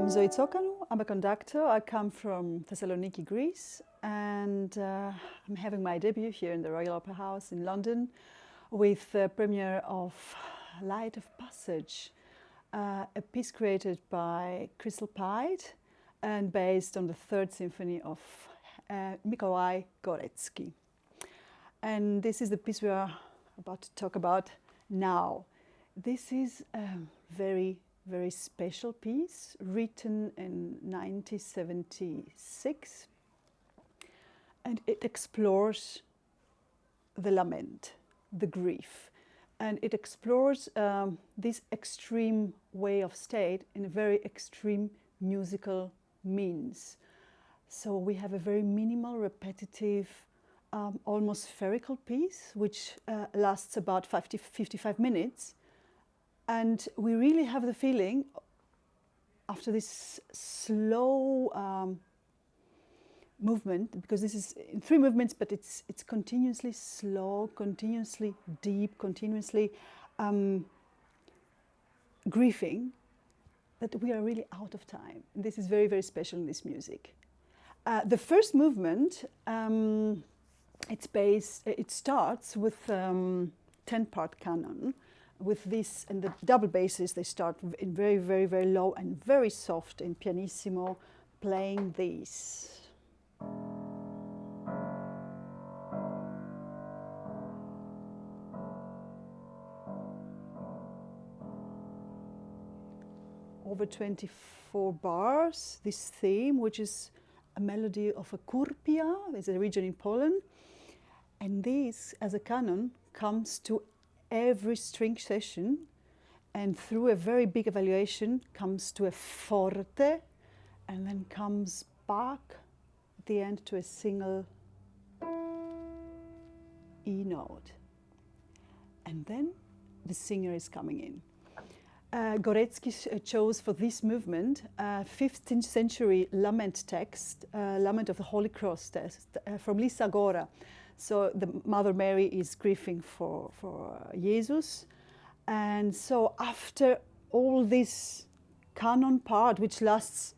I'm Zoi Tsokanou. I'm a conductor. I come from Thessaloniki, Greece, and I'm having my debut here in the Royal Opera House in London with the premiere of Light of Passage, a piece created by Crystal Pite and based on the third symphony of Górecki. And this is the piece we are about to talk about now. This is a very special piece written in 1976, and it explores the lament, the grief, and it explores this extreme way of state in a very extreme musical means. So we have a very minimal, repetitive, almost spherical piece which lasts about 55 minutes. And we really have the feeling, after this slow movement, because this is in 3 movements, but it's continuously slow, continuously deep, continuously grieving, that we are really out of time. And this is very special in this music. The first movement, it starts with 10-part canon. With this and the double basses, they start in very low and very soft in pianissimo, playing these. Over 24 bars, this theme, which is a melody of a kurpia, it's a region in Poland. And this, as a canon, comes to every string session, and through a very big evaluation comes to a forte, and then comes back at the end to a single E note. And then the singer is coming in. Górecki chose for this movement a 15th century lament text, Lament of the Holy Cross text, from Lisa Gora. So the Mother Mary is grieving for Jesus. And so after all this canon part, which lasts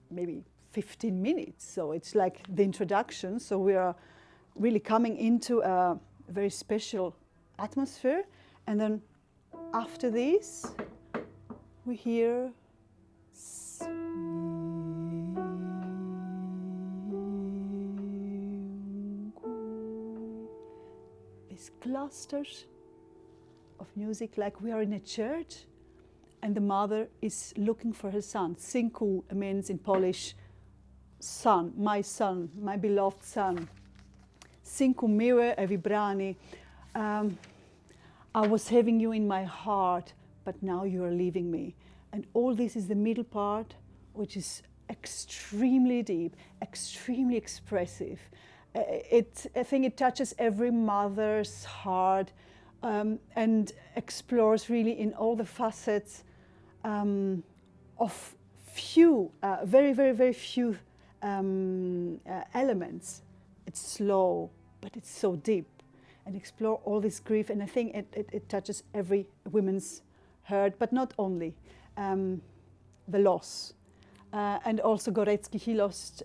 maybe 15 minutes, so it's like the introduction, so we are really coming into a very special atmosphere. And then after this, we hear clusters of music, like we are in a church and the mother is looking for her son. Synku means in Polish son, my beloved son. Synku miłe wybrany. I was having you in my heart, but now you are leaving me. And all this is the middle part, which is extremely deep, extremely expressive. I think it touches every mother's heart and explores really in all the facets of very few elements. It's slow, but it's so deep, and explore all this grief. And I think it touches every woman's heart, but not only the loss. And also Górecki, he lost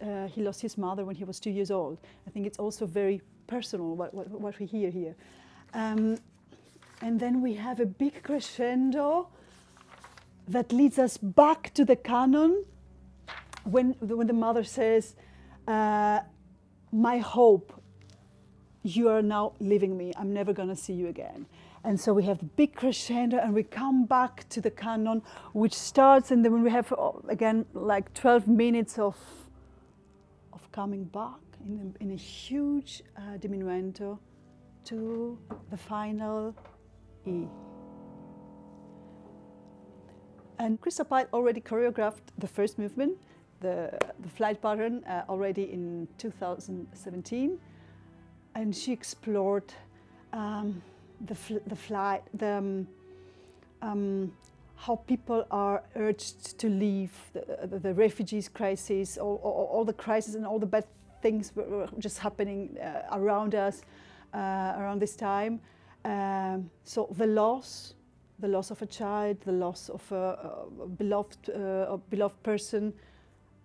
his mother when he was 2 years old. I think it's also very personal what we hear here. And then we have a big crescendo that leads us back to the canon when the mother says, my hope, you are now leaving me, I'm never gonna see you again. And so we have the big crescendo, and we come back to the canon, which starts, and then we have again like 12 minutes of coming back in a huge diminuendo to the final E. And Crystal Pite already choreographed the first movement, the flight pattern, already in 2017, and she explored how people are urged to leave, the refugees crisis, all the crises and all the bad things were just happening around us around this time. So the loss, the loss of a child, the loss of a beloved person,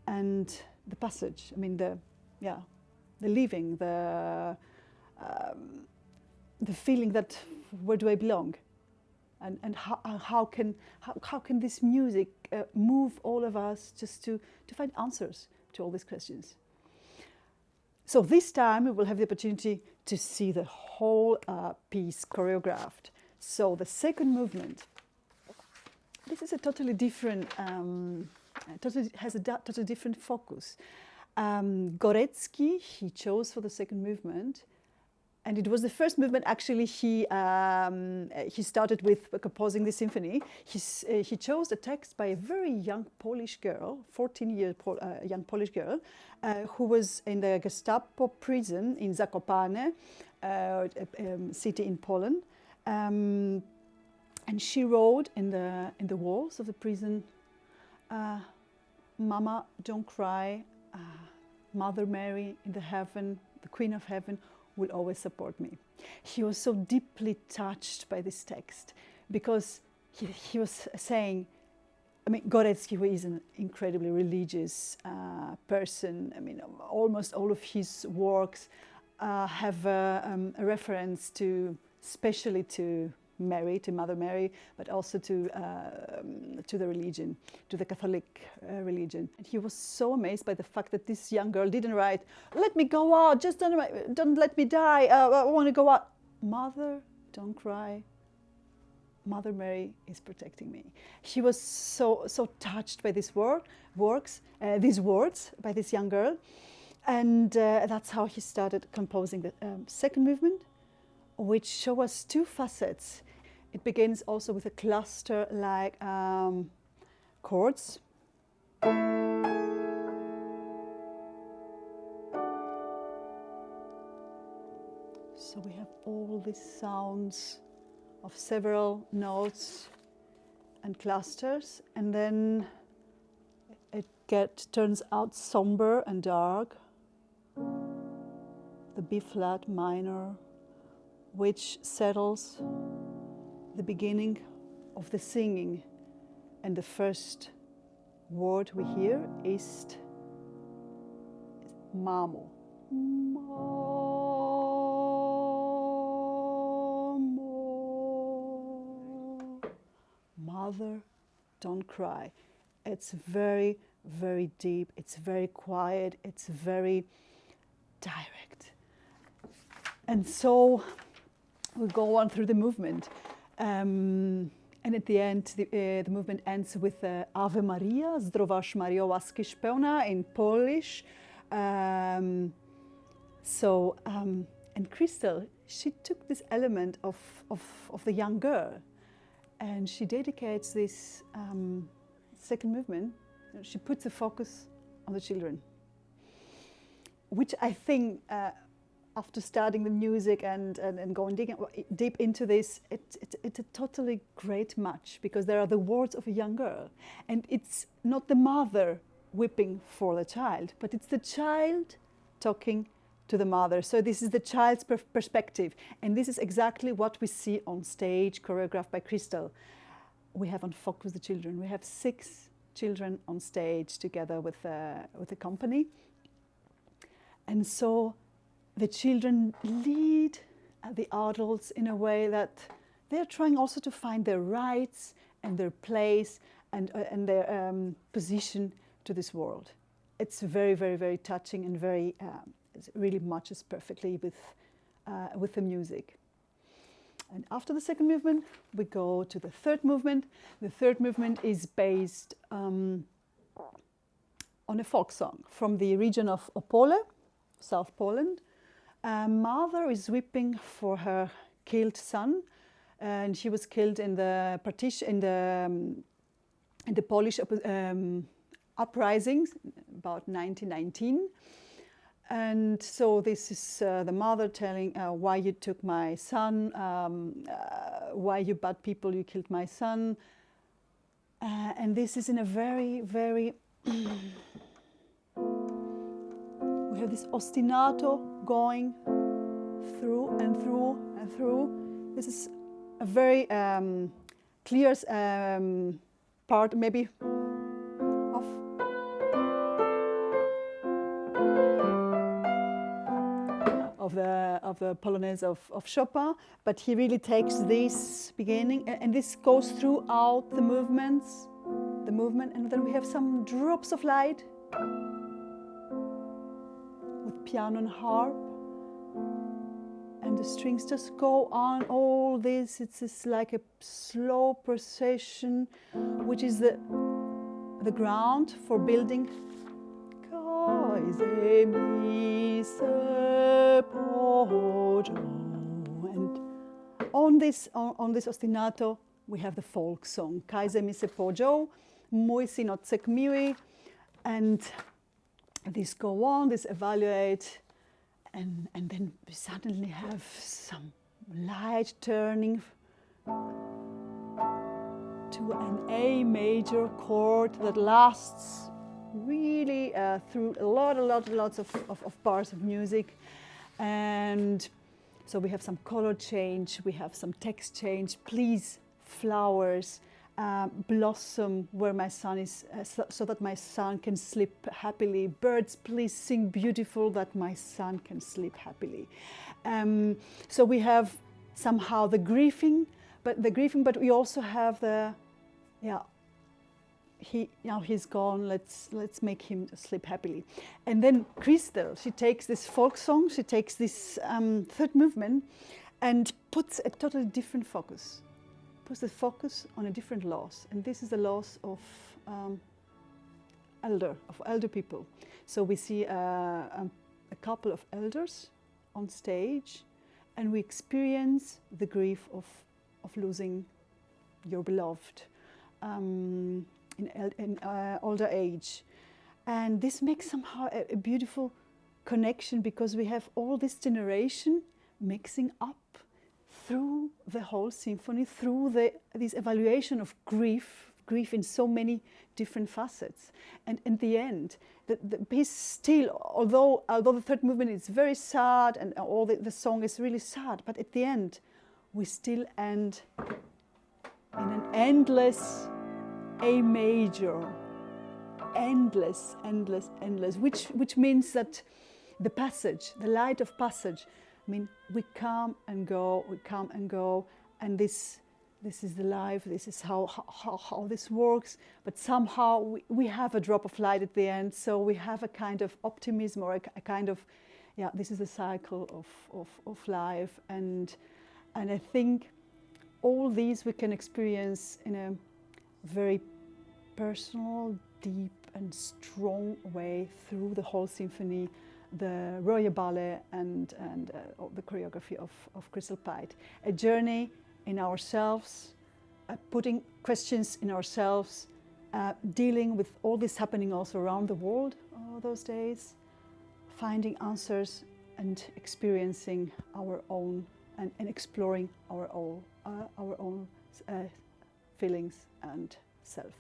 and the passage. I mean, the leaving, the feeling that where do I belong, and how can this music move all of us just to find answers to all these questions. So this time we will have the opportunity to see the whole piece choreographed. So the second movement, this is a totally different, has a totally different focus. Górecki, he chose for the second movement, and it was the first movement actually he started with composing the symphony. He chose a text by a very young Polish girl, 14-year young Polish girl, who was in the Gestapo prison in Zakopane, city in Poland. And she wrote in the walls of the prison, "Mama, don't cry. Mother Mary in the heaven, the Queen of Heaven, will always support me." He was so deeply touched by this text because he was saying, I mean, Górecki, who is an incredibly religious person. I mean, almost all of his works have a reference to, especially to Mary, to Mother Mary, but also to the religion, to the Catholic religion. And he was so amazed by the fact that this young girl didn't write, "Let me go out, just don't let me die, I want to go out." "Mother, don't cry. Mother Mary is protecting me." He was so touched by these words by this young girl, and that's how he started composing the second movement, which shows us two facets. It begins also with a cluster-like chords. So we have all these sounds of several notes and clusters, and then it turns out somber and dark. The B flat minor, which settles the beginning of the singing, and the first word we hear is mamo. Mother, don't cry. It's very, very deep, it's very quiet, it's very direct. And so we go on through the movement. And at the end, the movement ends with Ave Maria, Zdrowaś Mario, łaskiś pełna in Polish. And Crystal, she took this element of the young girl, and she dedicates this second movement. She puts the focus on the children, which I think, after studying the music and going deep into this, it's a totally great match, because there are the words of a young girl, and it's not the mother weeping for the child, but it's the child talking to the mother. So this is the child's perspective, and this is exactly what we see on stage, choreographed by Crystal. We have on focus the children. We have 6 children on stage together with the company, and so the children lead the adults in a way that they're trying also to find their rights and their place and their position to this world. It's very, very, very touching, and very it really matches perfectly with the music. And after the second movement, we go to the third movement. The third movement is based on a folk song from the region of Opole, South Poland. A mother is weeping for her killed son, and he was killed in the Polish uprisings about 1919. And so this is the mother telling, "Why you took my son? Why you bad people? You killed my son." And this is in a very, very we have this ostinato going through and through and through. This is a very clear part maybe of the Polonaise of Chopin, but he really takes this beginning, and this goes throughout the movement, and then we have some drops of light with piano and harp, and the strings just go on. All this, it's just like a slow procession, which is the ground for building. And on this ostinato we have the folk song, Kaise mi se pojo, mui si no tsek miui, and this go on, this evaluate, and then we suddenly have some light turning to an A major chord that lasts really through lots of bars of music. And so we have some color change, we have some text change, please, flowers, blossom where my son is, so that my son can sleep happily, birds, please sing beautiful that my son can sleep happily. So we have somehow the grieving, but we also have the, now he's gone, let's make him sleep happily. And then Crystal, she takes this folk song, she takes this third movement and puts a totally different focus. Puts the focus on a different loss. And this is the loss of elder people. So we see a couple of elders on stage, and we experience the grief of losing your beloved in older age. And this makes somehow a beautiful connection, because we have all this generation mixing up through the whole symphony, through this evaluation of grief in so many different facets. And in the end, the piece still, although the third movement is very sad and all the song is really sad, but at the end we still end in an endless A major, endless, which means that the passage, the light of passage, I mean, we come and go, and this is the life, this is how this works, but somehow we have a drop of light at the end, so we have a kind of optimism, or a kind of, this is the cycle of life, and I think all these we can experience in a very personal, deep and strong way through the whole symphony, the Royal Ballet and the choreography of Crystal Pite. A journey in ourselves, putting questions in ourselves, dealing with all this happening also around the world those days, finding answers and experiencing our own and exploring our own feelings and self.